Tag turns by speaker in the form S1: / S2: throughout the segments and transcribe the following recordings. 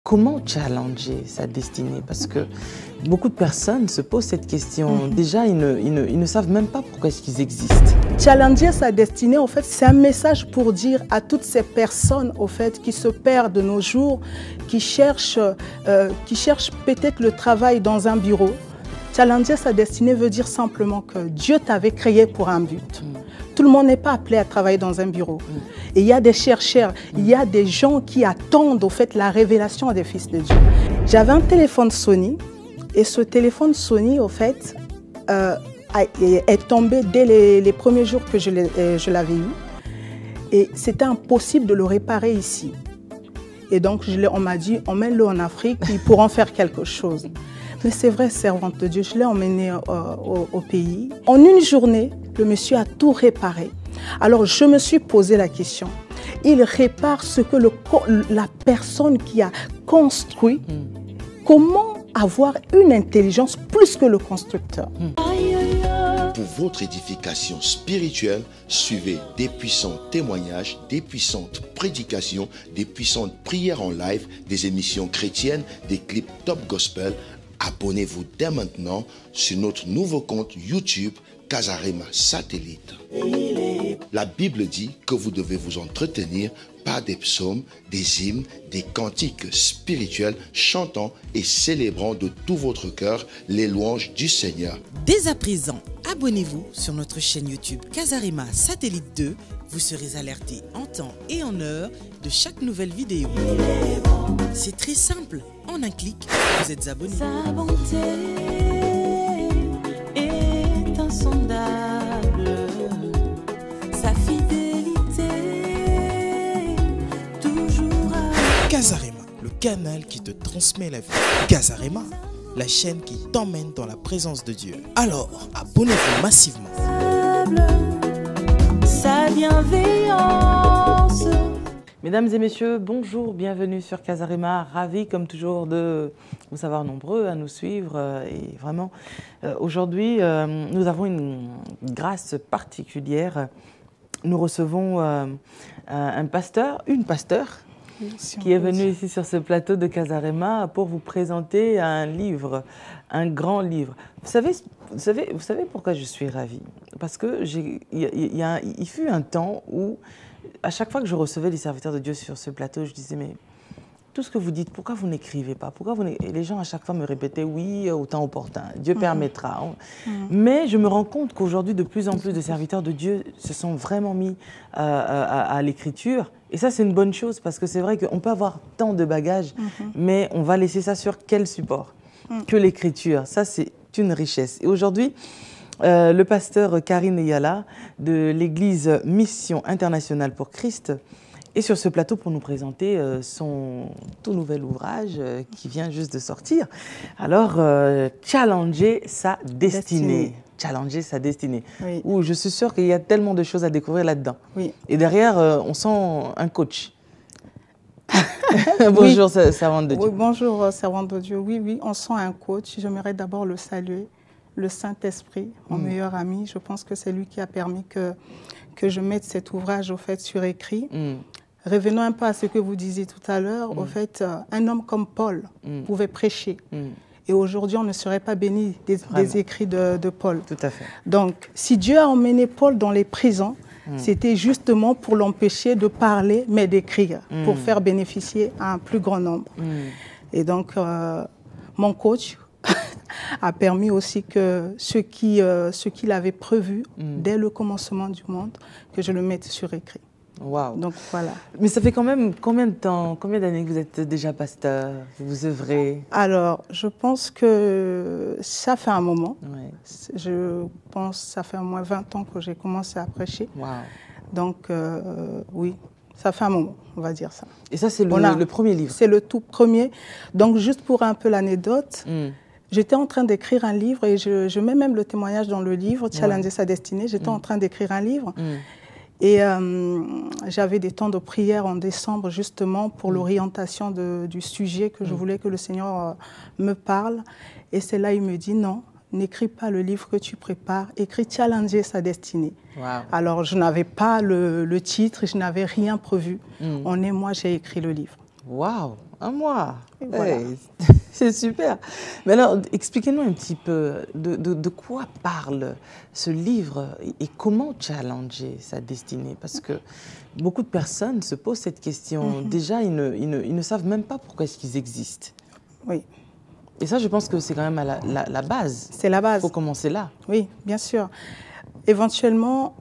S1: comment challenger sa destinée? Parce que beaucoup de personnes se posent cette question. Déjà, ils ne savent même pas pourquoi est-ce qu'ils existent.
S2: Challenger sa destinée, en fait, c'est un message pour dire à toutes ces personnes, au fait, qui se perdent de nos jours, qui cherchent peut-être le travail dans un bureau. Challenger sa destinée veut dire simplement que Dieu t'avait créé pour un but. Tout le monde n'est pas appelé à travailler dans un bureau. Et il y a des chercheurs, il y a des gens qui attendent au fait la révélation des fils de Dieu. J'avais un téléphone Sony et ce téléphone Sony, au fait, est tombé dès les premiers jours que je l'avais eu. Et c'était impossible de le réparer ici. Et donc on m'a dit, emmène-le en Afrique, ils pourront faire quelque chose. Mais c'est vrai, servante de Dieu, je l'ai emmené au pays. En une journée, le monsieur a tout réparé. Alors je me suis posé la question. Il répare ce que la personne qui a construit. Comment avoir une intelligence plus que le constructeur?
S3: Pour votre édification spirituelle, suivez des puissants témoignages, des puissantes prédications, des puissantes prières en live, des émissions chrétiennes, des clips top gospel. Abonnez-vous dès maintenant sur notre nouveau compte YouTube Casarema Satellite. La Bible dit que vous devez vous entretenir par des psaumes, des hymnes, des cantiques spirituels, chantant et célébrant de tout votre cœur les louanges du Seigneur.
S4: Dès à présent, abonnez-vous sur notre chaîne YouTube Casarema Satellite 2. Vous serez alerté en temps et en heure de chaque nouvelle vidéo. C'est très simple. En un clic, vous êtes abonné.
S5: Sa bonté est insondable, sa fidélité toujours à...
S4: Casarema, le canal qui te transmet la vie. Casarema, la chaîne qui t'emmène dans la présence de Dieu. Alors, abonnez-vous massivement.
S5: Sa bienveillance.
S1: Mesdames et messieurs, bonjour, bienvenue sur Casarema. Ravi comme toujours de vous savoir nombreux à nous suivre. Et vraiment, aujourd'hui, nous avons une grâce particulière. Nous recevons un pasteur, une pasteur, qui est venue ici sur ce plateau de Casarema pour vous présenter un livre, un grand livre. Vous savez pourquoi je suis ravie? Parce que il fut un temps où, à chaque fois que je recevais les serviteurs de Dieu sur ce plateau, je disais, mais tout ce que vous dites, pourquoi vous n'écrivez pas? Et les gens à chaque fois me répétaient, oui, au temps opportun, Dieu permettra. Mais je me rends compte qu'aujourd'hui, de plus en plus de serviteurs de Dieu se sont vraiment mis à l'écriture. Et ça, c'est une bonne chose, parce que c'est vrai qu'on peut avoir tant de bagages, mais on va laisser ça sur quel support? Que l'écriture. Ça, c'est une richesse. Et aujourd'hui, le pasteur Karine Eyala de l'église Mission Internationale pour Christ est sur ce plateau pour nous présenter son tout nouvel ouvrage qui vient juste de sortir. Alors, Challenger sa destinée. Challenger sa destinée. Oui. Où je suis sûre qu'il y a tellement de choses à découvrir là-dedans. Oui. Et derrière, on sent un coach. Bonjour, oui. Servante de Dieu.
S2: Oui, bonjour, servante de Dieu. Oui, oui, on sent un coach. J'aimerais d'abord le saluer. Le Saint-Esprit, mon meilleur ami, je pense que c'est lui qui a permis que je mette cet ouvrage au fait sur écrit. Revenons un peu à ce que vous disiez tout à l'heure. Au fait, un homme comme Paul pouvait prêcher. Et aujourd'hui, on ne serait pas béni des écrits de Paul.
S1: Tout à fait.
S2: Donc, si Dieu a emmené Paul dans les prisons, c'était justement pour l'empêcher de parler, mais d'écrire, pour faire bénéficier à un plus grand nombre. Et donc, mon coach a permis aussi que ce qu'il avait prévu dès le commencement du monde, que je le mette sur écrit.
S1: Wow.
S2: Donc voilà.
S1: Mais ça fait quand même combien de temps, combien d'années que vous êtes déjà pasteur, vous œuvrez? Alors,
S2: je pense que ça fait un moment.
S1: Ouais.
S2: Je pense que ça fait au moins 20 ans que j'ai commencé à prêcher.
S1: Wow.
S2: Donc oui, ça fait un moment, on va dire ça.
S1: Et ça, c'est le premier livre?
S2: C'est le tout premier. Donc juste pour un peu l'anecdote, j'étais en train d'écrire un livre et je mets même le témoignage dans le livre, Challenger sa destinée. J'étais en train d'écrire un livre et j'avais des temps de prière en décembre justement pour l'orientation du sujet que je voulais que le Seigneur me parle. Et c'est là il me dit non, n'écris pas le livre que tu prépares, écris Challenger sa destinée.
S1: Wow.
S2: Alors je n'avais pas le titre, je n'avais rien prévu. En un mois, j'ai écrit le livre.
S1: Waouh! Un mois.
S2: Voilà.
S1: Hey, c'est super. Mais alors, expliquez-nous un petit peu de quoi parle ce livre et comment challenger sa destinée. Parce que beaucoup de personnes se posent cette question. Déjà, ils ne savent même pas pourquoi est-ce qu'ils existent.
S2: Oui,
S1: Et ça, je pense que c'est quand même la base.
S2: c'est la base.
S1: Il faut commencer là.
S2: Oui, bien sûr. Éventuellement,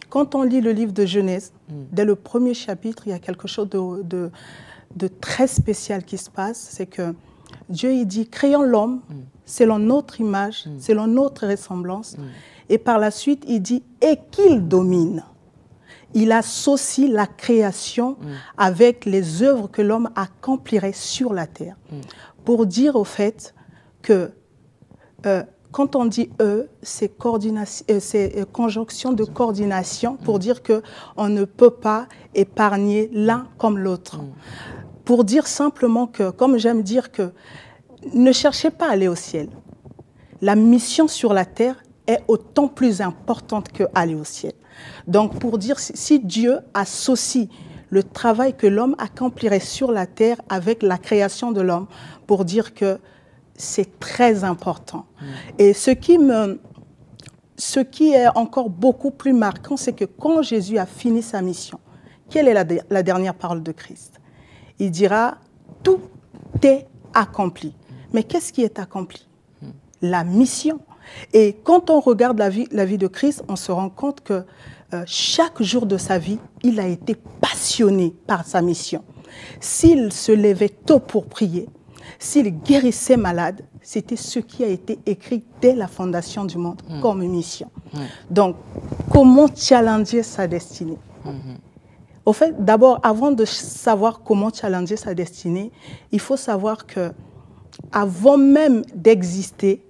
S2: quand on lit le livre de Genèse, dès le premier chapitre, il y a quelque chose de très spécial qui se passe. C'est que Dieu, il dit, créons l'homme selon notre image, selon notre ressemblance. Et par la suite, il dit, et qu'il domine. Il associe la création avec les œuvres que l'homme accomplirait sur la terre. Pour dire au fait que quand on dit c'est conjonction de coordination pour dire qu'on ne peut pas épargner l'un comme l'autre. Pour dire simplement que, comme j'aime dire que, ne cherchez pas à aller au ciel. La mission sur la terre est autant plus importante qu'aller au ciel. Donc pour dire, si Dieu associe le travail que l'homme accomplirait sur la terre avec la création de l'homme, pour dire que c'est très important. Et ce qui est encore beaucoup plus marquant, c'est que quand Jésus a fini sa mission, quelle est la dernière parole de Christ? Il dira, tout est accompli. Mais qu'est-ce qui est accompli? La mission. Et quand on regarde la vie de Christ, on se rend compte que chaque jour de sa vie, il a été passionné par sa mission. S'il se levait tôt pour prier, s'il guérissait malade, c'était ce qui a été écrit dès la fondation du monde comme mission. Donc, comment challenger sa destinée? Au fait, d'abord, avant de savoir comment challenger sa destinée, il faut savoir que, avant même d'exister,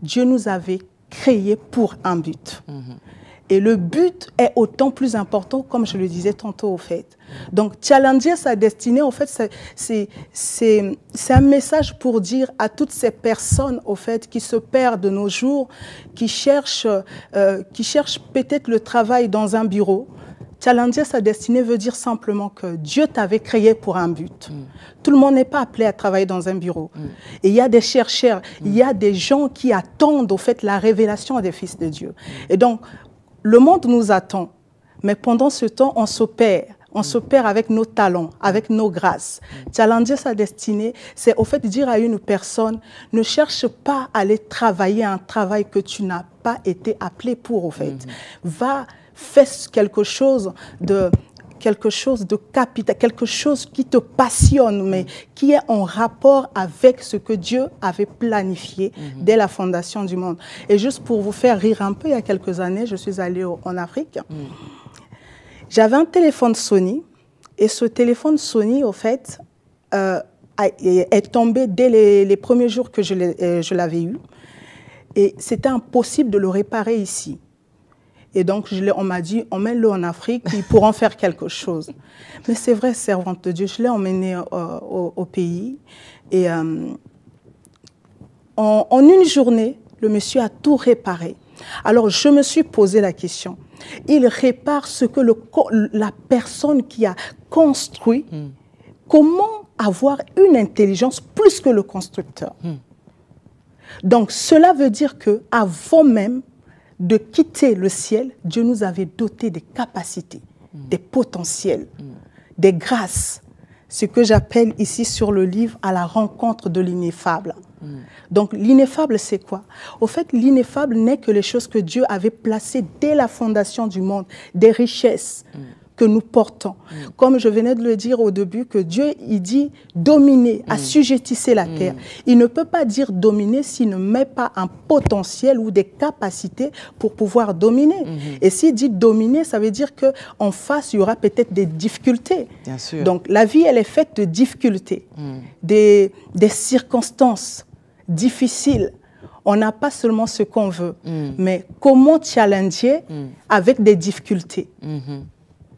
S2: Dieu nous avait créés pour un but. Et le but est autant plus important, comme je le disais tantôt, au fait. Donc, challenger sa destinée, en fait, c'est un message pour dire à toutes ces personnes, au fait, qui se perdent de nos jours, qui cherchent peut-être le travail dans un bureau. Challenger sa destinée veut dire simplement que Dieu t'avait créé pour un but. Tout le monde n'est pas appelé à travailler dans un bureau. Et il y a des chercheurs, il y a des gens qui attendent, au fait, la révélation des fils de Dieu. Et donc, le monde nous attend, mais pendant ce temps, on se perd. On se perd avec nos talents, avec nos grâces. Challenger sa destinée, c'est au fait dire à une personne, ne cherche pas à aller travailler un travail que tu n'as pas été appelé pour, au fait. Va, fais quelque chose de capital, quelque chose qui te passionne, mais qui est en rapport avec ce que Dieu avait planifié dès la fondation du monde. Et juste pour vous faire rire un peu, il y a quelques années, je suis allée en Afrique. J'avais un téléphone Sony, et ce téléphone Sony, au fait, est tombé dès les premiers jours que je l'avais eu. Et c'était impossible de le réparer ici. Et donc, on m'a dit, emmène-le en Afrique, ils pourront faire quelque chose. Mais c'est vrai, servante de Dieu, je l'ai emmené au pays. Et en une journée, le monsieur a tout réparé. Alors, je me suis posé la question. Il répare ce que la personne qui a construit. Comment avoir une intelligence plus que le constructeur? Donc, cela veut dire qu'avant même de quitter le ciel, Dieu nous avait doté des capacités, des potentiels, des grâces. Ce que j'appelle ici sur le livre à la rencontre de l'ineffable. Donc l'ineffable, c'est quoi? Au fait, l'ineffable n'est que les choses que Dieu avait placées dès la fondation du monde, des richesses que nous portons. Comme je venais de le dire au début, que Dieu, il dit dominer, assujettissez la terre. Il ne peut pas dire dominer s'il ne met pas un potentiel ou des capacités pour pouvoir dominer. Et s'il dit dominer, ça veut dire qu'en face, il y aura peut-être des difficultés.
S1: Bien sûr.
S2: Donc la vie, elle est faite de difficultés, des circonstances difficiles. On n'a pas seulement ce qu'on veut, mais comment challenger avec des difficultés.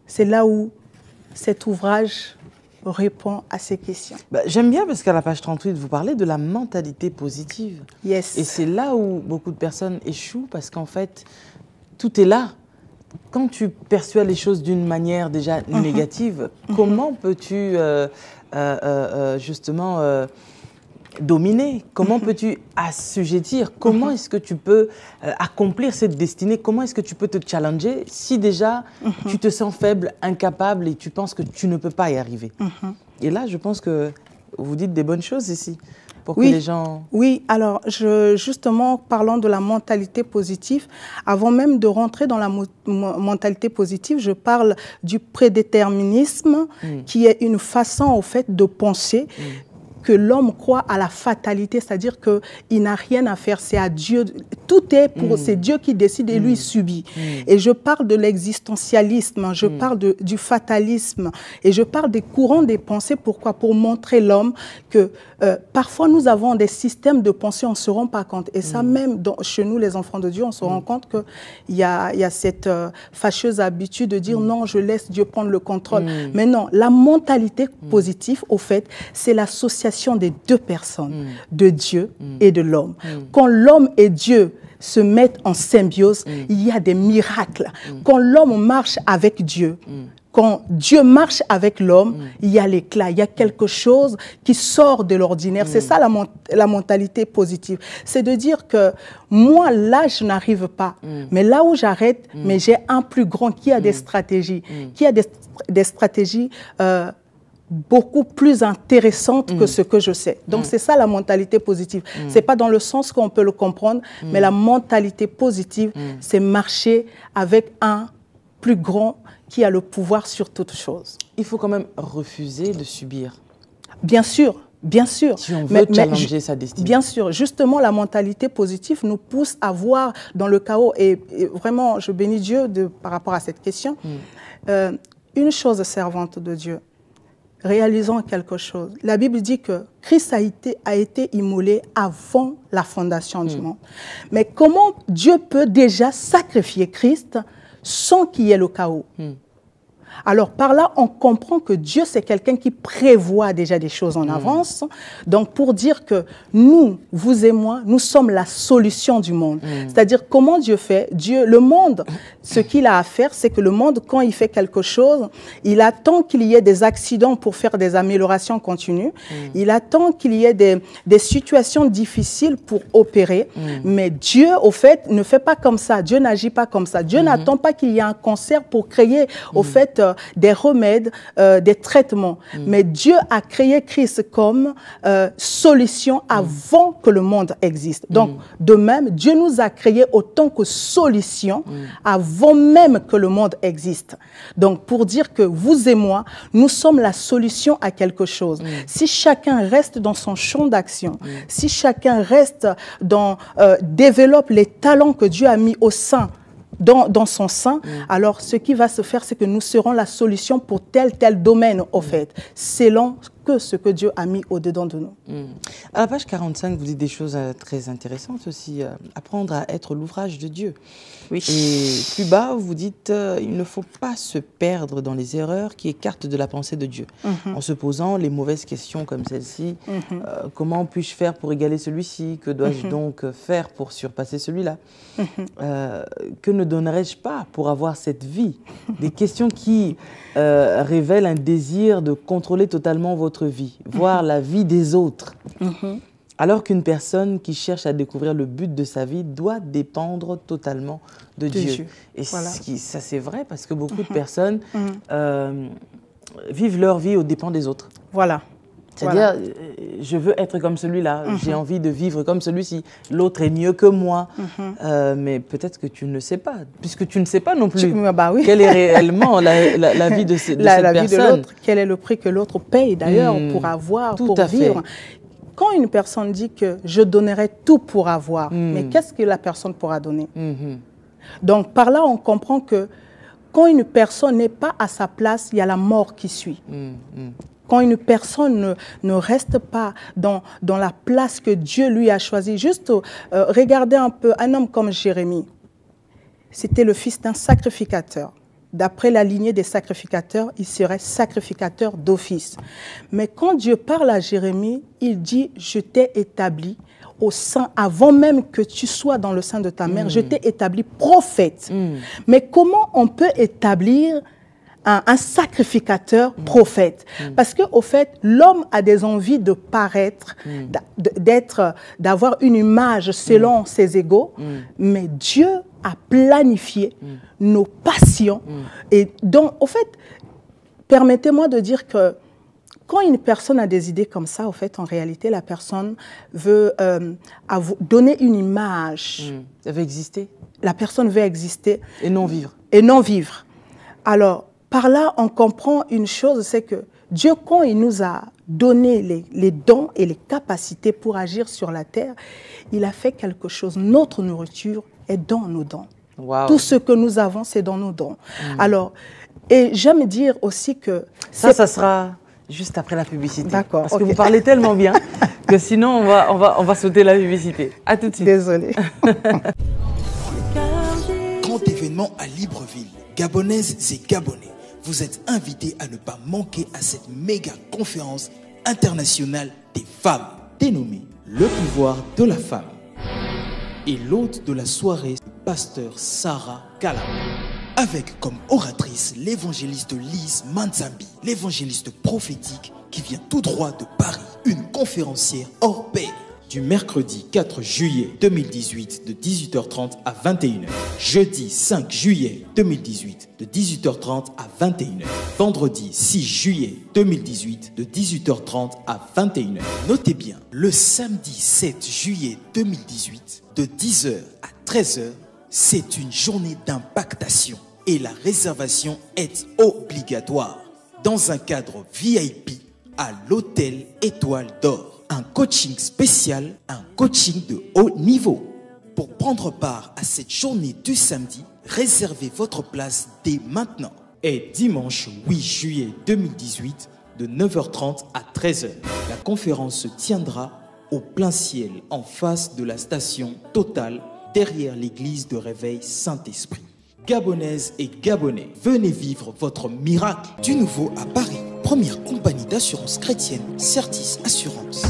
S2: C'est là où cet ouvrage répond à ces questions.
S1: J'aime bien parce qu'à la page 38, vous parlez de la mentalité positive.
S2: Yes.
S1: Et c'est là où beaucoup de personnes échouent parce qu'en fait, tout est là. Quand tu perçois les choses d'une manière déjà négative, comment peux-tu justement dominer? Comment peux-tu assujettir? Comment est-ce que tu peux accomplir cette destinée? Comment est-ce que tu peux te challenger si déjà tu te sens faible, incapable et tu penses que tu ne peux pas y arriver? Et là, je pense que vous dites des bonnes choses ici pour que les gens...
S2: Oui, alors justement, parlant de la mentalité positive, avant même de rentrer dans la mentalité positive, je parle du prédéterminisme qui est une façon au fait de penser que l'homme croit à la fatalité, c'est-à-dire qu'il n'a rien à faire, c'est à Dieu. Tout est pour, c'est Dieu qui décide et lui subit. Et je parle de l'existentialisme, je parle du fatalisme et je parle des courants des pensées. Pourquoi? Pour montrer l'homme que parfois nous avons des systèmes de pensée, on ne se rend pas compte. Et ça même, chez nous les enfants de Dieu, on se rend compte qu'il y a cette fâcheuse habitude de dire non, je laisse Dieu prendre le contrôle. Mais non, la mentalité positive, au fait, c'est l'association des deux personnes, de Dieu et de l'homme. Quand l'homme et Dieu se mettent en symbiose, il y a des miracles. Quand l'homme marche avec Dieu, quand Dieu marche avec l'homme, il y a l'éclat, il y a quelque chose qui sort de l'ordinaire. C'est ça la mentalité positive. C'est de dire que moi, là, je n'arrive pas. Mais là où j'arrête, mais j'ai un plus grand qui a des stratégies, qui a des stratégies beaucoup plus intéressante que ce que je sais. Donc, c'est ça la mentalité positive. C'est pas dans le sens qu'on peut le comprendre, mais la mentalité positive, c'est marcher avec un plus grand qui a le pouvoir sur toute chose.
S1: Il faut quand même refuser de subir.
S2: Bien sûr. Bien sûr.
S1: Si on veut challenger sa destinée.
S2: Bien sûr. Justement, la mentalité positive nous pousse à voir dans le chaos. Et vraiment, je bénis Dieu par rapport à cette question. Une chose servante de Dieu. Réalisons quelque chose. La Bible dit que Christ a été immolé avant la fondation du monde. Mais comment Dieu peut déjà sacrifier Christ sans qu'il y ait le chaos? Alors, par là, on comprend que Dieu, c'est quelqu'un qui prévoit déjà des choses en avance. Donc, pour dire que nous, vous et moi, nous sommes la solution du monde. C'est-à-dire, comment Dieu fait? Dieu, le monde, ce qu'il a à faire, c'est que le monde, quand il fait quelque chose, il attend qu'il y ait des accidents pour faire des améliorations continues. Il attend qu'il y ait des situations difficiles pour opérer. Mais Dieu, au fait, ne fait pas comme ça. Dieu n'agit pas comme ça. Dieu n'attend pas qu'il y ait un cancer pour créer, au fait, des remèdes, des traitements. Mais Dieu a créé Christ comme solution avant que le monde existe. Donc, de même, Dieu nous a créés autant que solution avant même que le monde existe. Donc, pour dire que vous et moi, nous sommes la solution à quelque chose. Si chacun reste dans son champ d'action, si chacun reste développe les talents que Dieu a mis au sein dans son sein, alors ce qui va se faire, c'est que nous serons la solution pour tel domaine, au fait, selon que ce que Dieu a mis au-dedans de nous.
S1: À la page 45, vous dites des choses très intéressantes aussi. Apprendre à être l'ouvrage de Dieu. Oui. Et plus bas, vous dites il ne faut pas se perdre dans les erreurs qui écartent de la pensée de Dieu. En se posant les mauvaises questions comme celle-ci. Comment puis-je faire pour égaler celui-ci? Que dois-je donc faire pour surpasser celui-là? Que ne donnerais-je pas pour avoir cette vie? Des questions qui révèlent un désir de contrôler totalement votre vie, voir la vie des autres. Alors qu'une personne qui cherche à découvrir le but de sa vie doit dépendre totalement de Dieu. Et voilà. Ça, c'est vrai parce que beaucoup de personnes vivent leur vie aux dépens des autres.
S2: Voilà.
S1: C'est-à-dire, je veux être comme celui-là, j'ai envie de vivre comme celui-ci, l'autre est mieux que moi. Mais peut-être que tu ne sais pas, puisque tu ne sais pas non plus quelle est réellement la vie de cette personne.
S2: Vie de l'autre, quel est le prix que l'autre paye d'ailleurs pour avoir, pour vivre. Quand une personne dit que je donnerai tout pour avoir, mais qu'est-ce que la personne pourra donner? Donc par là, on comprend que quand une personne n'est pas à sa place, il y a la mort qui suit. Quand une personne ne reste pas dans la place que Dieu lui a choisie. Juste regardez un peu un homme comme Jérémie. C'était le fils d'un sacrificateur. D'après la lignée des sacrificateurs, il serait sacrificateur d'office. Mais quand Dieu parle à Jérémie, il dit « Je t'ai établi au sein, avant même que tu sois dans le sein de ta mère, je t'ai établi prophète. » Mais comment on peut établir un sacrificateur prophète. Parce qu'au fait, l'homme a des envies de paraître, d'avoir une image selon ses égaux, mais Dieu a planifié nos passions. Et donc, au fait, permettez-moi de dire que quand une personne a des idées comme ça, au fait, en réalité, la personne veut donner une image.
S1: Elle veut exister.
S2: La personne veut exister.
S1: Et non vivre.
S2: Et non vivre. Alors, par là, on comprend une chose, c'est que Dieu, quand il nous a donné les dons et les capacités pour agir sur la terre, il a fait quelque chose. Notre nourriture est dans nos dons.
S1: Wow.
S2: Tout ce que nous avons, c'est dans nos dons. Alors, et j'aime dire aussi que...
S1: Ça sera juste après la publicité.
S2: D'accord.
S1: Parce que vous parlez tellement bien que sinon, on va sauter la publicité. À tout de suite.
S2: Désolée.
S6: Grand événement à Libreville. Gabonaises et Gabonais, vous êtes invités à ne pas manquer à cette méga conférence internationale des femmes, dénommée Le pouvoir de la femme. Et l'hôte de la soirée, pasteur Sarah Kala. Avec comme oratrice l'évangéliste Lise Manzambi, l'évangéliste prophétique qui vient tout droit de Paris, une conférencière hors pair. Du mercredi 4 juillet 2018 de 18h30 à 21h. Jeudi 5 juillet 2018 de 18h30 à 21h. Vendredi 6 juillet 2018 de 18h30 à 21h. Notez bien, le samedi 7 juillet 2018 de 10h à 13h, c'est une journée d'impactation et la réservation est obligatoire dans un cadre VIP à l'hôtel Étoile d'Or. Un coaching spécial, un coaching de haut niveau. Pour prendre part à cette journée du samedi, réservez votre place dès maintenant. Et dimanche 8 juillet 2018, de 9h30 à 13h, la conférence se tiendra au plein ciel, en face de la station Total, derrière l'église de Réveil Saint-Esprit. Gabonaises et Gabonais, venez vivre votre miracle. Du nouveau à Paris, première compagnie d'assurance chrétienne, Certis Assurance.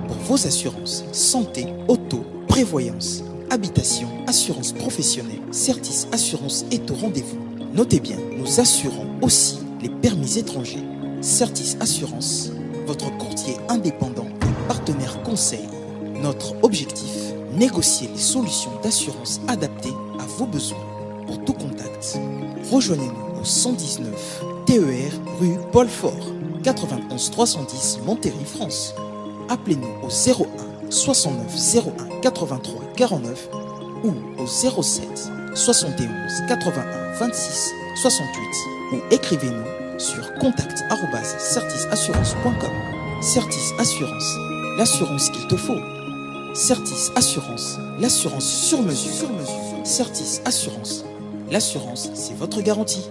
S6: Pour vos assurances, santé, auto, prévoyance, habitation, assurance professionnelle, Certis Assurance est au rendez-vous. Notez bien, nous assurons aussi les permis étrangers. Certis Assurance, votre courtier indépendant et partenaire conseil. Notre objectif, négocier les solutions d'assurance adaptées à vos besoins. Pour tout contact, rejoignez-nous au 119 TER rue Paul Fort, 91 310 Montéry, France. Appelez-nous au 01 69 01 83 49 ou au 07 71 81 26 68 ou écrivez-nous sur contact@certisassurance.com. Certis Assurance, l'assurance qu'il te faut. Certis Assurance, l'assurance sur mesure. Certis Assurance, l'assurance, c'est votre garantie.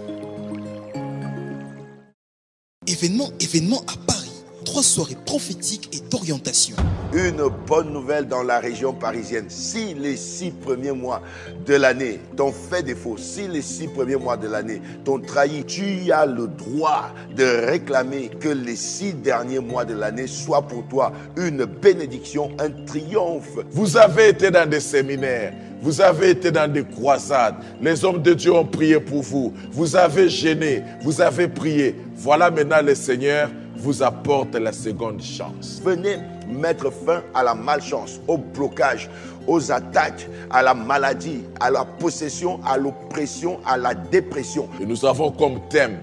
S6: Événement à Paris. 3 soirées prophétiques et d'orientation.
S3: Une bonne nouvelle dans la région parisienne. Si les 6 premiers mois de l'année t'ont fait défaut, si les 6 premiers mois de l'année t'ont trahi, tu as le droit de réclamer que les 6 derniers mois de l'année soient pour toi une bénédiction, un triomphe.
S7: Vous avez été dans des séminaires, vous avez été dans des croisades, les hommes de Dieu ont prié pour vous, vous avez gêné, vous avez prié. Voilà maintenant le Seigneur vous apporte la seconde chance.
S3: Venez mettre fin à la malchance, au blocage, aux attaques, à la maladie, à la possession, à l'oppression, à la dépression.
S7: Et nous avons comme thème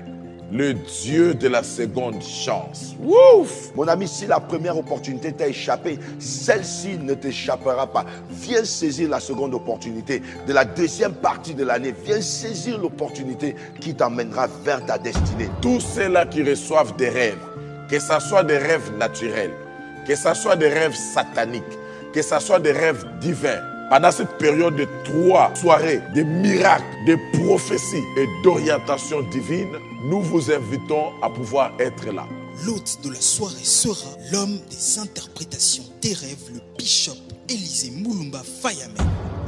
S7: le Dieu de la seconde chance. Ouf!
S3: Mon ami, si la première opportunité t'a échappé, celle-ci ne t'échappera pas. Viens saisir la seconde opportunité de la deuxième partie de l'année. Viens saisir l'opportunité qui t'emmènera vers ta destinée.
S7: Tous ceux-là qui reçoivent des rêves, que ce soit des rêves naturels, que ce soit des rêves sataniques, que ce soit des rêves divins, pendant cette période de 3 soirées, de miracles, de prophéties et d'orientation divine, nous vous invitons à pouvoir être là.
S6: L'hôte de la soirée sera l'homme des interprétations des rêves, le bishop Élisée Moulumba Fayame,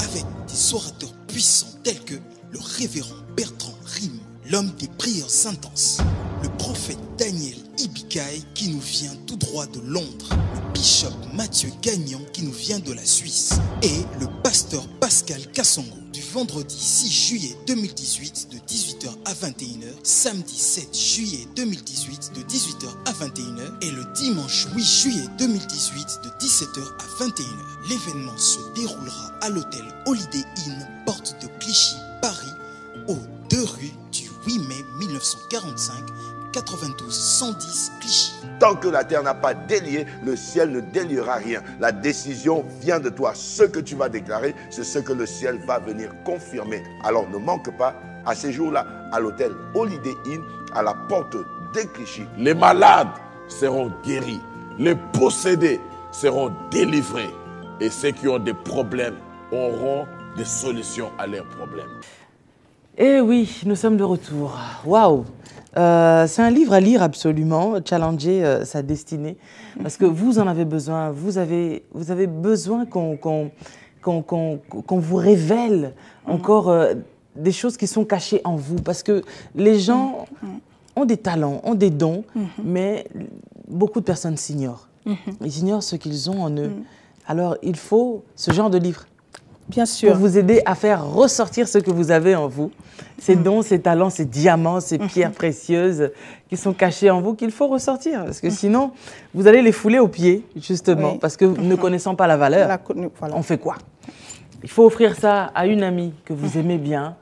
S6: avec des orateurs puissants tels que le révérend Bertrand Rim, l'homme des prières intenses, le prophète Daniel Ibikai qui nous vient tout droit de Londres, le bishop Mathieu Gagnon qui nous vient de la Suisse et le pasteur Pascal Kassongo du vendredi 6 juillet 2018 de 18h à 21h, samedi 7 juillet 2018 de 18h à 21h et le dimanche 8 juillet 2018 de 17h à 21h. L'événement se déroulera à l'hôtel Holiday Inn, porte de Clichy, Paris, aux 2 rues du 8 mai 1945, 92 110 Clichy.
S3: Tant que la terre n'a pas délié, le ciel ne déliera rien. La décision vient de toi. Ce que tu vas déclarer, c'est ce que le ciel va venir confirmer. Alors ne manque pas à ces jours-là à l'hôtel Holiday Inn, à la porte de Clichy.
S7: Les malades seront guéris. Les possédés seront délivrés. Et ceux qui ont des problèmes auront des solutions à leurs problèmes.
S1: Eh oui, nous sommes de retour. Waouh! C'est un livre à lire absolument, challenger sa destinée, parce que vous en avez besoin. Vous avez besoin qu'on vous révèle encore des choses qui sont cachées en vous, parce que les gens ont des talents, ont des dons, mais beaucoup de personnes s'ignorent. Ils ignorent ce qu'ils ont en eux. Alors, il faut ce genre de livre.
S2: Bien sûr.
S1: Pour vous aider à faire ressortir ce que vous avez en vous. Ces dons, ces talents, ces diamants, ces pierres précieuses qui sont cachées en vous, qu'il faut ressortir. Parce que sinon, vous allez les fouler aux pieds, justement. Parce que ne connaissant pas la valeur,
S2: Voilà.
S1: on fait quoi? Il faut offrir ça à une amie que vous aimez bien.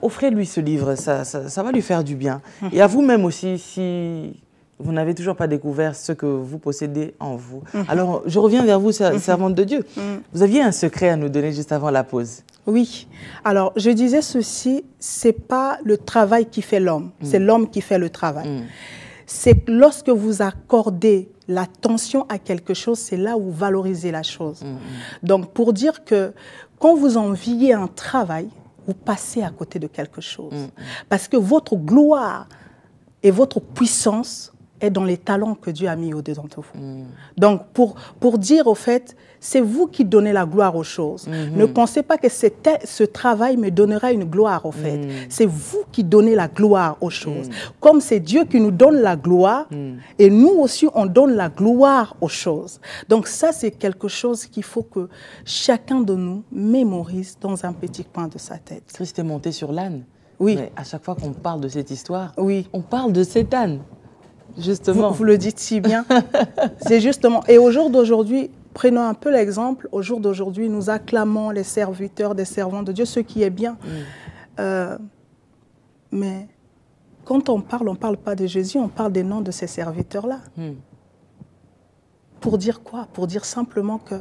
S1: Offrez-lui ce livre, ça va lui faire du bien. Et à vous-même aussi, si vous n'avez toujours pas découvert ce que vous possédez en vous. Alors, je reviens vers vous, servante de Dieu. Vous aviez un secret à nous donner juste avant la pause.
S2: Oui. Alors, je disais ceci, c'est pas le travail qui fait l'homme, c'est l'homme qui fait le travail. C'est lorsque vous accordez l'attention à quelque chose, c'est là où vous valorisez la chose. Donc, pour dire que quand vous enviez un travail, vous passez à côté de quelque chose. Parce que votre gloire et votre puissance est dans les talents que Dieu a mis au-dedans de vous. Donc, pour dire au fait, c'est vous qui donnez la gloire aux choses. Ne pensez pas que ce travail me donnera une gloire, au fait. C'est vous qui donnez la gloire aux choses. Comme c'est Dieu qui nous donne la gloire, et nous aussi, on donne la gloire aux choses. Donc ça, c'est quelque chose qu'il faut que chacun de nous mémorise dans un petit coin de sa tête.
S1: Christ est monté sur l'âne.
S2: Oui.
S1: Mais à chaque fois qu'on parle de cette histoire,
S2: Oui.
S1: on parle de cet âne, justement.
S2: Vous le dites si bien. C'est justement. Et au jour d'aujourd'hui, prenons un peu l'exemple. Au jour d'aujourd'hui, nous acclamons les serviteurs, des servants de Dieu, ce qui est bien. Mais quand on parle pas de Jésus, on parle des noms de ces serviteurs-là. Pour dire quoi? Pour dire simplement que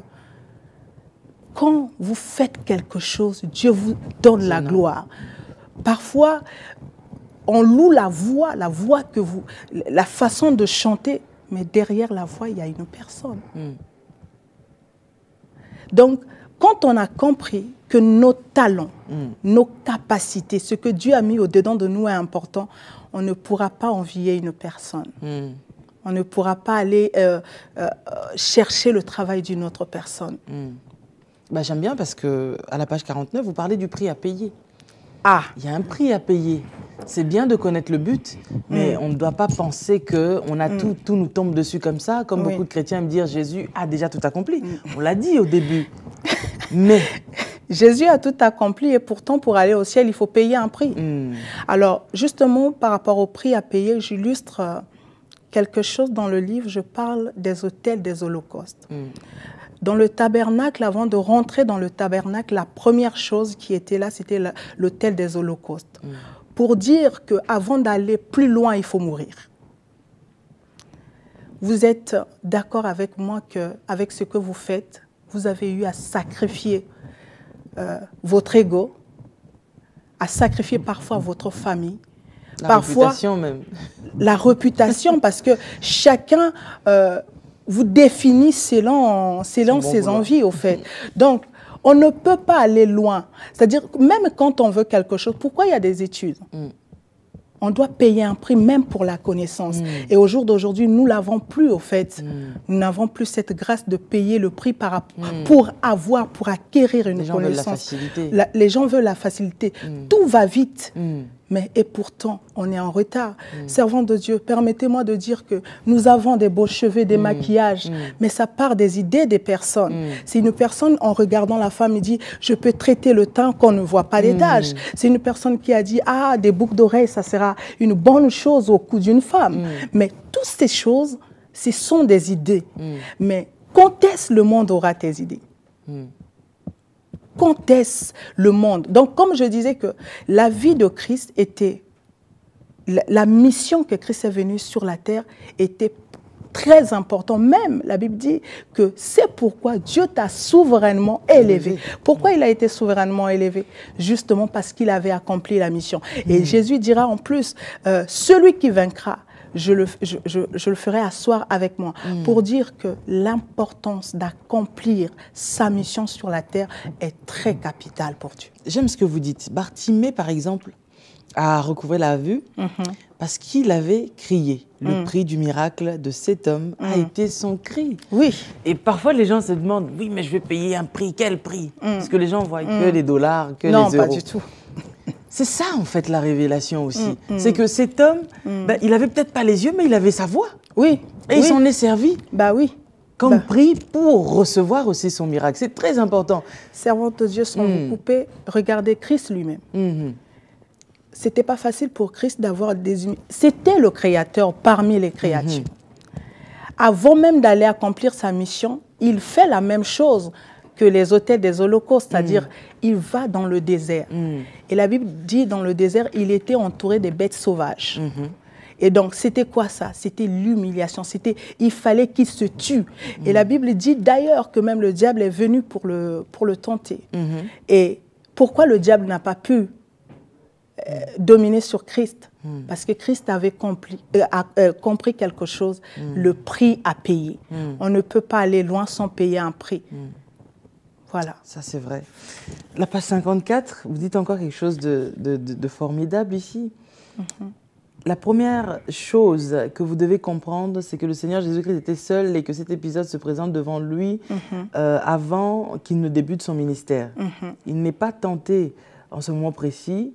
S2: quand vous faites quelque chose, Dieu vous donne la gloire. Parfois, on loue la voix que vous, la façon de chanter, mais derrière la voix, il y a une personne. Donc, quand on a compris que nos talents, nos capacités, ce que Dieu a mis au-dedans de nous est important, on ne pourra pas envier une personne. On ne pourra pas aller chercher le travail d'une autre personne.
S1: Bah, j'aime bien parce qu'à la page 49, vous parlez du prix à payer.
S2: Ah,
S1: Il y a un prix à payer. C'est bien de connaître le but, mais on ne doit pas penser qu'on a tout nous tombe dessus comme ça, comme beaucoup de chrétiens me dire Jésus a déjà tout accompli. On l'a dit au début. Mais
S2: Jésus a tout accompli et pourtant pour aller au ciel, il faut payer un prix. Alors justement, par rapport au prix à payer, j'illustre quelque chose dans le livre. Je parle des autels des holocaustes. Dans le tabernacle, avant de rentrer dans le tabernacle, la première chose qui était là, c'était l'autel des holocaustes. Pour dire qu'avant d'aller plus loin, il faut mourir. Vous êtes d'accord avec moi qu'avec ce que vous faites, vous avez eu à sacrifier votre ego, à sacrifier parfois votre famille, parfois
S1: réputation même.
S2: La réputation, parce que chacun vous définit selon ses envies, au fait. Donc, on ne peut pas aller loin. C'est-à-dire, même quand on veut quelque chose, pourquoi il y a des études? On doit payer un prix même pour la connaissance. Et au jour d'aujourd'hui, nous ne l'avons plus, au fait. Nous n'avons plus cette grâce de payer le prix pour acquérir une connaissance.
S1: Les gens veulent la facilité.
S2: Les gens veulent la facilité. Tout va vite. et pourtant, on est en retard. Servant de Dieu, permettez-moi de dire que nous avons des beaux cheveux, des maquillages, mais ça part des idées des personnes. C'est une personne, en regardant la femme, il dit, je peux traiter le teint qu'on ne voit pas les taches. C'est une personne qui a dit, ah, des boucles d'oreilles, ça sera une bonne chose au cou d'une femme. Mais toutes ces choses, ce sont des idées. Mais quand est-ce le monde aura tes idées? Quand est-ce le monde? Donc, comme je disais que la vie de Christ était, la mission que Christ est venu sur la terre était très importante. Même, la Bible dit que c'est pourquoi Dieu t'a souverainement élevé. Pourquoi il a été souverainement élevé? Justement parce qu'il avait accompli la mission. Et Jésus dira en plus, celui qui vaincra, je le ferai asseoir avec moi, pour dire que l'importance d'accomplir sa mission sur la terre est très capitale pour Dieu.
S1: J'aime ce que vous dites. Bartimée, par exemple, a recouvré la vue parce qu'il avait crié. Le prix du miracle de cet homme a été son cri.
S2: Oui.
S1: Et parfois, les gens se demandent, oui, mais je vais payer un prix. Quel prix? Parce que les gens voient que les dollars, que les euros.
S2: Non, pas du tout.
S1: C'est ça, en fait, la révélation aussi. C'est que cet homme, ben, il avait peut-être pas les yeux, mais il avait sa voix.
S2: Oui.
S1: Et il s'en est servi.
S2: Bah oui.
S1: Comme prix pour recevoir aussi son miracle. C'est très important.
S2: Servant de Dieu, sans vous couper, regardez Christ lui-même. C'était pas facile pour Christ d'avoir des... C'était le créateur parmi les créatures. Avant même d'aller accomplir sa mission, il fait la même chose que les autels des holocaustes, c'est-à-dire il va dans le désert. Et la Bible dit dans le désert, il était entouré des bêtes sauvages. Et donc, c'était quoi ça? C'était l'humiliation. Il fallait qu'il se tue. Et la Bible dit d'ailleurs que même le diable est venu pour le tenter. Et pourquoi le diable n'a pas pu dominer sur Christ? Parce que Christ avait compris quelque chose, le prix à payer. On ne peut pas aller loin sans payer un prix. Voilà.
S1: Ça, c'est vrai. La page 54, vous dites encore quelque chose de formidable ici. La première chose que vous devez comprendre, c'est que le Seigneur Jésus-Christ était seul et que cet épisode se présente devant lui avant qu'il ne débute son ministère. Il n'est pas tenté en ce moment précis,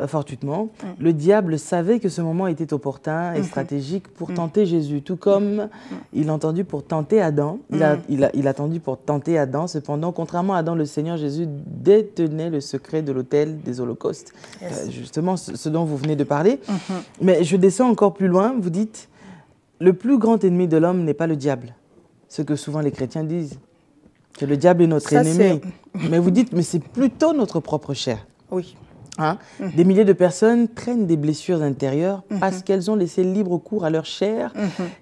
S1: fortuitement. Le diable savait que ce moment était opportun et stratégique pour tenter Jésus, tout comme il a entendu pour tenter Adam. Il a attendu pour tenter Adam. Cependant, contrairement à Adam, le Seigneur Jésus détenait le secret de l'autel des holocaustes. Justement, ce dont vous venez de parler. Mais je descends encore plus loin. Vous dites, le plus grand ennemi de l'homme n'est pas le diable. Ce que souvent les chrétiens disent, que le diable est notre ennemi. Mais vous dites, mais c'est plutôt notre propre chair.
S2: Oui.
S1: Hein? Des milliers de personnes traînent des blessures intérieures parce qu'elles ont laissé libre cours à leur chair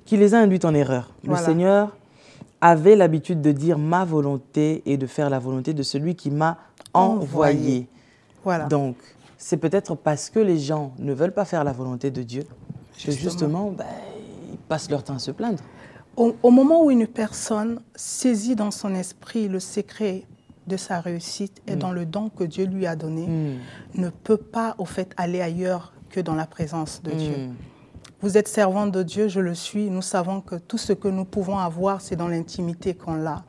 S1: qui les a induites en erreur.
S2: Voilà.
S1: Le Seigneur avait l'habitude de dire ma volonté et de faire la volonté de celui qui m'a envoyé.
S2: Voilà.
S1: Donc, c'est peut-être parce que les gens ne veulent pas faire la volonté de Dieu que justement, ils passent leur temps à se plaindre.
S2: Au moment où une personne saisit dans son esprit le secret de sa réussite et dans le don que Dieu lui a donné, ne peut pas, au fait, aller ailleurs que dans la présence de Dieu. Vous êtes servant de Dieu, je le suis. Nous savons que tout ce que nous pouvons avoir, c'est dans l'intimité qu'on l'a.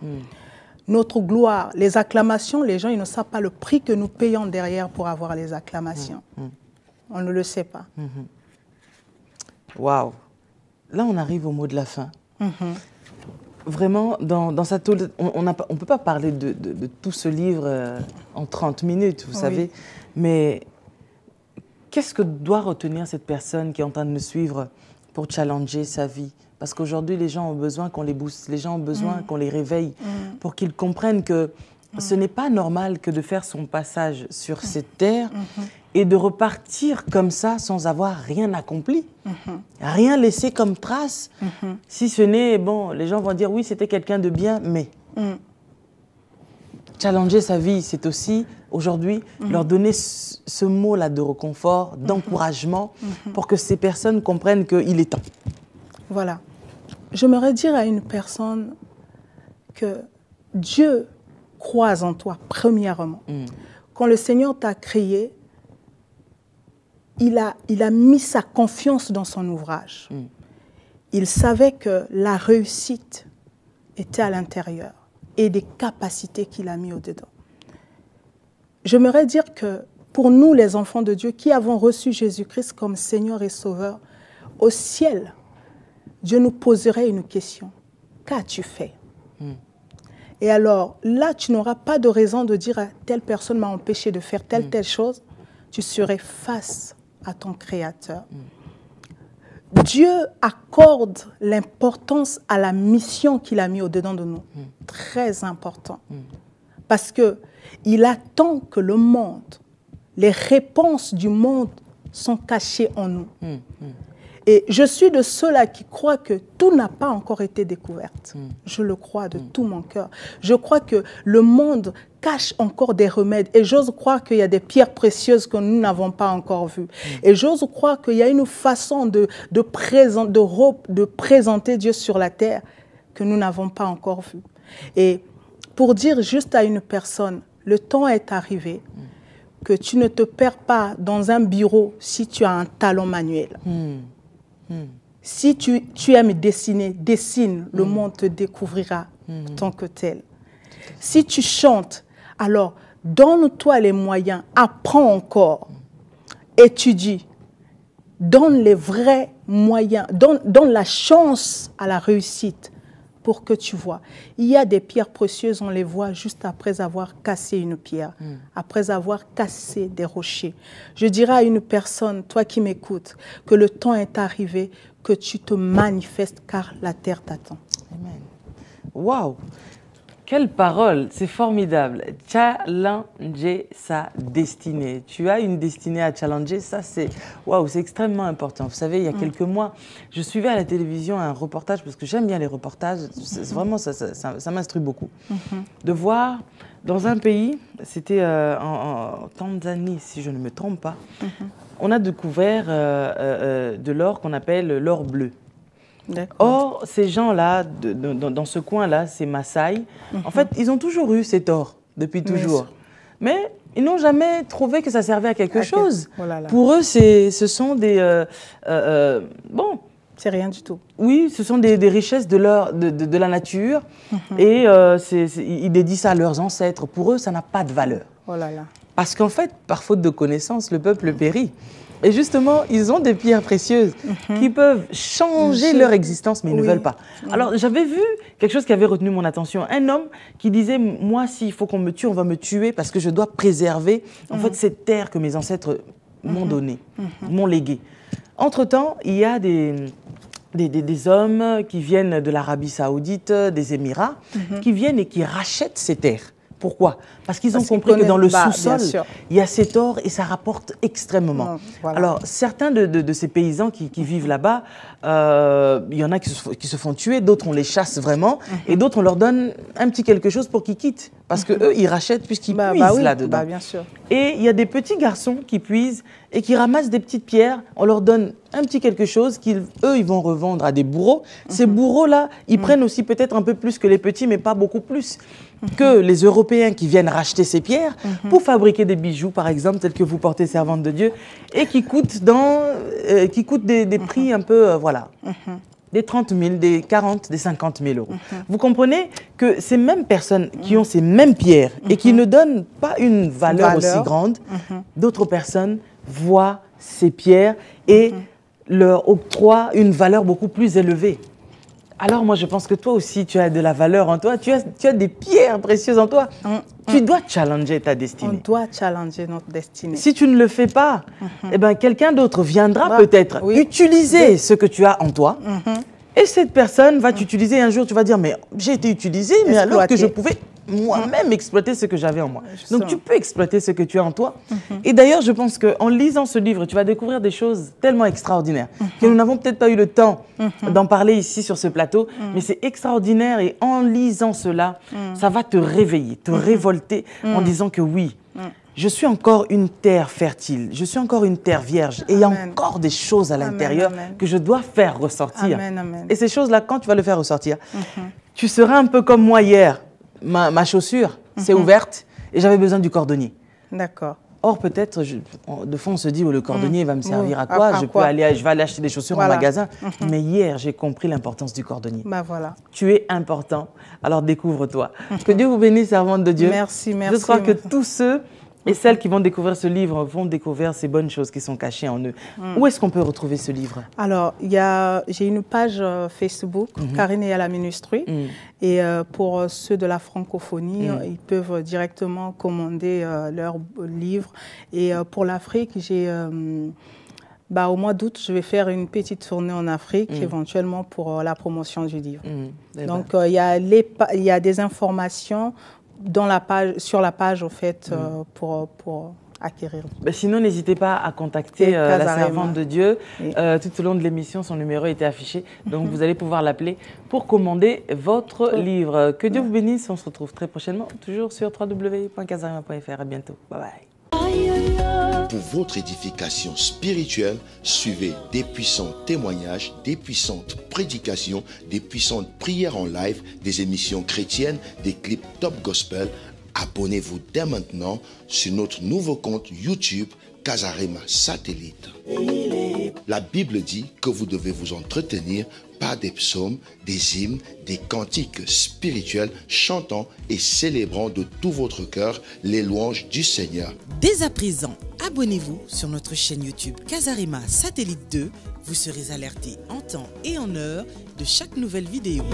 S2: Notre gloire, les acclamations, les gens, ils ne savent pas le prix que nous payons derrière pour avoir les acclamations. On ne le sait pas.
S1: Waouh! Là, on arrive au mot de la fin. Vraiment, dans sa on ne peut pas parler de tout ce livre en 30 minutes, vous savez. Mais qu'est-ce que doit retenir cette personne qui est en train de nous suivre pour challenger sa vie? Parce qu'aujourd'hui, les gens ont besoin qu'on les booste, les gens ont besoin qu'on les réveille pour qu'ils comprennent que ce n'est pas normal que de faire son passage sur cette terre et de repartir comme ça sans avoir rien accompli, rien laissé comme trace. Si ce n'est, bon, les gens vont dire oui, c'était quelqu'un de bien, mais challenger sa vie, c'est aussi aujourd'hui leur donner ce mot-là de réconfort, d'encouragement pour que ces personnes comprennent qu'il est temps.
S2: Voilà. J'aimerais dire à une personne que Dieu croise en toi, premièrement. Quand le Seigneur t'a créé, il a mis sa confiance dans son ouvrage. Il savait que la réussite était à l'intérieur et des capacités qu'il a mis au-dedans. J'aimerais dire que pour nous les enfants de Dieu qui avons reçu Jésus-Christ comme Seigneur et Sauveur, au ciel, Dieu nous poserait une question. Qu'as-tu fait? Et alors, là, tu n'auras pas de raison de dire telle personne m'a empêché de faire telle chose. Tu serais face à ton Créateur. Dieu accorde l'importance à la mission qu'il a mis au-dedans de nous. Très important. Parce qu'il attend que le monde, les réponses du monde sont cachées en nous. Et je suis de ceux-là qui croient que tout n'a pas encore été découvert. Je le crois de tout mon cœur. Je crois que le monde cache encore des remèdes. Et j'ose croire qu'il y a des pierres précieuses que nous n'avons pas encore vues. Et j'ose croire qu'il y a une façon de présenter Dieu sur la terre que nous n'avons pas encore vue. Et pour dire juste à une personne, le temps est arrivé, que tu ne te perds pas dans un bureau si tu as un talent manuel. Si tu aimes dessiner, dessine, le monde te découvrira tant que tel. Si tu chantes, alors donne-toi les moyens, apprends encore, étudie, donne les vrais moyens, donne la chance à la réussite pour que tu vois. Il y a des pierres précieuses, on les voit juste après avoir cassé une pierre, après avoir cassé des rochers. Je dirais à une personne, toi qui m'écoutes, que le temps est arrivé, que tu te manifestes car la terre t'attend.
S1: Amen. Waouh! Quelle parole, c'est formidable. Challenger sa destinée. Tu as une destinée à challenger, ça c'est waouh, c'est extrêmement important. Vous savez, il y a quelques mois, je suivais à la télévision un reportage, parce que j'aime bien les reportages, vraiment ça m'instruit beaucoup. De voir dans un pays, c'était en Tanzanie si je ne me trompe pas, on a découvert de l'or qu'on appelle l'or bleu. Or, ces gens-là, dans ce coin-là, ces Maasai, en fait, ils ont toujours eu cet or, depuis toujours. Mais ils n'ont jamais trouvé que ça servait à quelque chose. Oh là là. Pour eux, ce sont des... bon,
S2: c'est rien du tout.
S1: Oui, ce sont des richesses de la nature. Et ils dédient ça à leurs ancêtres. Pour eux, ça n'a pas de valeur.
S2: Oh là là.
S1: Parce qu'en fait, par faute de connaissance, le peuple périt. Et justement, ils ont des pierres précieuses qui peuvent changer leur existence, mais ils ne veulent pas. Alors, j'avais vu quelque chose qui avait retenu mon attention. Un homme qui disait, moi, s'il faut qu'on me tue, on va me tuer parce que je dois préserver, en fait, cette terre que mes ancêtres m'ont donnée, m'ont léguée. Entre-temps, il y a des hommes qui viennent de l'Arabie Saoudite, des Émirats, qui viennent et qui rachètent ces terres. Pourquoi? Parce qu'ils ont compris que dans le sous-sol, il y a cet or et ça rapporte extrêmement. Voilà. Alors, certains de ces paysans qui vivent là-bas, il y en a qui se font tuer, d'autres on les chasse vraiment, et d'autres on leur donne un petit quelque chose pour qu'ils quittent. Parce qu'eux, ils rachètent puisqu'ils puisent là-dedans.
S2: Bien sûr.
S1: Et il y a des petits garçons qui puisent et qui ramassent des petites pierres, on leur donne un petit quelque chose qu'eux, ils vont revendre à des bourreaux. Ces bourreaux-là, ils prennent aussi peut-être un peu plus que les petits, mais pas beaucoup plus que les Européens qui viennent racheter ces pierres pour fabriquer des bijoux, par exemple, tels que vous portez, servante de Dieu, et qui coûtent des prix un peu, voilà, des 30 000, des 40, des 50 000 euros. Vous comprenez que ces mêmes personnes qui ont ces mêmes pierres et qui ne donnent pas une valeur aussi grande, d'autres personnes voient ces pierres et leur octroient une valeur beaucoup plus élevée. Alors moi, je pense que toi aussi, tu as de la valeur en toi, tu as des pierres précieuses en toi. Tu dois challenger ta destinée.
S2: On doit challenger notre destinée.
S1: Si tu ne le fais pas, eh ben, quelqu'un d'autre viendra peut-être utiliser ce que tu as en toi. Et cette personne va t'utiliser un jour, tu vas dire, mais j'ai été utilisé, mais alors que je pouvais moi-même exploiter ce que j'avais en moi. Donc tu peux exploiter ce que tu as en toi. Et d'ailleurs, je pense qu'en lisant ce livre, tu vas découvrir des choses tellement extraordinaires que nous n'avons peut-être pas eu le temps d'en parler ici sur ce plateau, mais c'est extraordinaire et en lisant cela, ça va te réveiller, te révolter en disant que oui, je suis encore une terre fertile, je suis encore une terre vierge et il y a encore des choses à l'intérieur que je dois faire ressortir. Et ces choses-là, quand tu vas le faire ressortir, tu seras un peu comme moi hier. Ma chaussure s'est ouverte et j'avais besoin du cordonnier.
S2: D'accord.
S1: Or, peut-être, de fond, on se dit, oh, le cordonnier va me servir à quoi? Je vais aller acheter des chaussures en magasin. Mais hier, j'ai compris l'importance du cordonnier.
S2: Voilà.
S1: Tu es important, alors découvre-toi. Que Dieu vous bénisse, servante de Dieu.
S2: Merci.
S1: Je crois que tous ceux Et celles qui vont découvrir ce livre vont découvrir ces bonnes choses qui sont cachées en eux. Où est-ce qu'on peut retrouver ce livre?
S2: Alors, j'ai une page Facebook, Karine et à la Ministrie. Et pour ceux de la francophonie, ils peuvent directement commander leur livre. Et pour l'Afrique, au mois d'août, je vais faire une petite tournée en Afrique, éventuellement pour la promotion du livre. Donc, il y a des informations sur la page, au fait, pour acquérir.
S1: Sinon, n'hésitez pas à contacter la servante de Dieu.
S2: Oui.
S1: Tout au long de l'émission, son numéro était affiché. Donc, vous allez pouvoir l'appeler pour commander votre livre. Que Dieu vous bénisse. On se retrouve très prochainement, toujours sur www.casarima.fr. À bientôt. Bye bye.
S3: Pour votre édification spirituelle, suivez des puissants témoignages, des puissantes prédications, des puissantes prières en live, des émissions chrétiennes, des clips top gospel. Abonnez-vous dès maintenant sur notre nouveau compte YouTube Casarima Satellite. La Bible dit que vous devez vous entretenir par des psaumes, des hymnes, des cantiques spirituels, chantant et célébrant de tout votre cœur les louanges du Seigneur.
S4: Dès à présent, abonnez-vous sur notre chaîne YouTube Casarima Satellite 2. Vous serez alerté en temps et en heure de chaque nouvelle vidéo.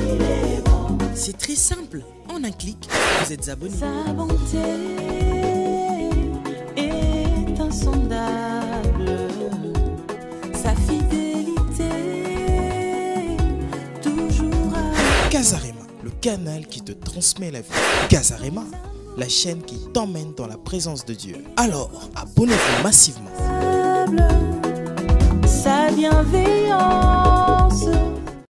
S4: C'est très simple. En un clic, vous êtes abonné.
S5: Sa bonté est insondable, sa fidélité toujours à...
S6: Casarima, le canal qui te transmet la vie. Casarima, la chaîne qui t'emmène dans la présence de Dieu. Alors, abonnez-vous massivement.
S5: Sa bienveillance